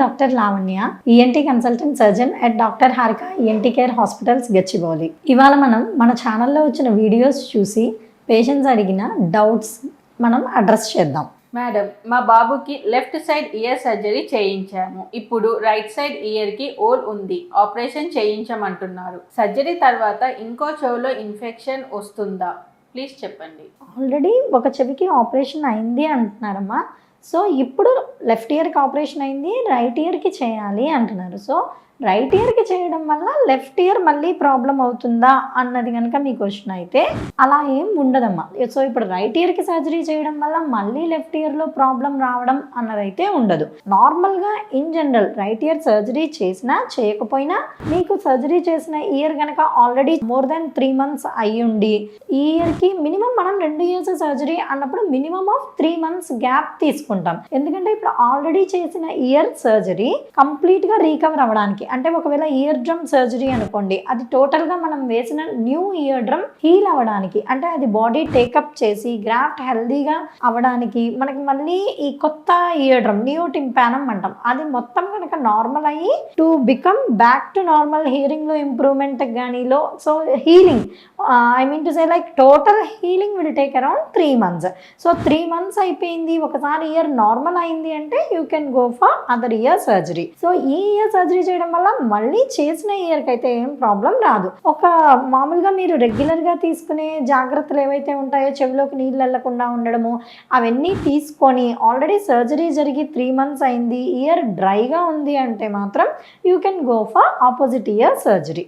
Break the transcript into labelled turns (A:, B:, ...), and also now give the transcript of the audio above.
A: Doctor Lavanya, ENT consultant surgeon at doctor Harika ENT care hospitals Gachibowli. ఇవాళ మనం మన ఛానల్లో వచ్చిన వీడియోస్ చూసి పేషెంట్స్ అడిగిన డౌట్స్ మనం అడ్రస్ చేద్దాం.
B: మేడం, మా బాబుకి లెఫ్ట్ సైడ్ ఇయర్ సర్జరీ చేయించాము. ఇప్పుడు రైట్ సైడ్ ఇయర్ కి హోల్ ఉంది, ఆపరేషన్ చేయించమంటున్నారు. సర్జరీ తర్వాత ఇంకో చెవిలో ఇన్ఫెక్షన్ వస్తుందా? ప్లీజ్ చెప్పండి.
A: ఆల్రెడీ ఒక చెవికి ఆపరేషన్ అయింది అంటున్నారమ్మా. సో ఇప్పుడు లెఫ్ట్ ఇయర్కి ఆపరేషన్ అయింది, రైట్ ఇయర్కి చేయాలి అంటున్నారు. సో రైట్ ఇయర్కి చేయడం వల్ల లెఫ్ట్ ఇయర్ మళ్ళీ ప్రాబ్లం అవుతుందా అన్నది కనుక మీ క్వశ్చన్ అయితే అలా ఏం ఉండదమ్మా. సో ఇప్పుడు రైట్ ఇయర్కి సర్జరీ చేయడం వల్ల మళ్ళీ లెఫ్ట్ ఇయర్లో ప్రాబ్లం రావడం అన్నదైతే ఉండదు. నార్మల్గా in general right year surgery చేసినా చేయకపోయినా మీకు సర్జరీ చేసిన ఇయర్ కనుక ఆల్రెడీ మోర్ దెన్ 3 months అయ్యి ఉండి ఈ ఇయర్కి మినిమం మనం 2 years సర్జరీ అన్నప్పుడు మినిమం ఆఫ్ 3 months గ్యాప్ తీసుకుంటాం. ఎందుకంటే ఇప్పుడు ఆల్రెడీ చేసిన ఇయర్ సర్జరీ కంప్లీట్గా రీకవర్ అవ్వడానికి, అంటే ఒకవేళ ఇయర్ డ్రమ్ సర్జరీ అనుకోండి, అది టోటల్గా మనం వేసిన న్యూ ఇయర్ డ్రమ్ హీల్ అవ్వడానికి, అంటే అది బాడీ టేకప్ చేసి గ్రాఫ్ట్ హెల్దీగా అవ్వడానికి మనకి మళ్ళీ ఈ కొత్త ఇయర్ డ్రమ్ నియో టింపానం అంటాం, అది మొత్తం కనుక నార్మల్ అయ్యి to become back to normal హియరింగ్లో ఇంప్రూవ్మెంట్ గానీలో, so healing I mean to say like total healing will take around 3 months. So 3 months అయిపోయింది, ఒకసారి ఇయర్ నార్మల్ అయింది అంటే you can go for other ear surgery. So ఈ ear surgery చేయడం వల్ల మళ్ళీ చేసిన ఇయర్కి అయితే ఏం ప్రాబ్లం రాదు. ఒక మామూలుగా మీరు రెగ్యులర్గా తీసుకునే జాగ్రత్తలు ఏవైతే ఉంటాయో, చెవిలోకి నీళ్ళు వెళ్లకుండా ఉండడము, అవన్నీ తీసుకొని ఆల్రెడీ సర్జరీ జరిగి 3 months అయింది, ఇయర్ డ్రైగా ఉంది అంటే మాత్రం you can go for opposite year surgery.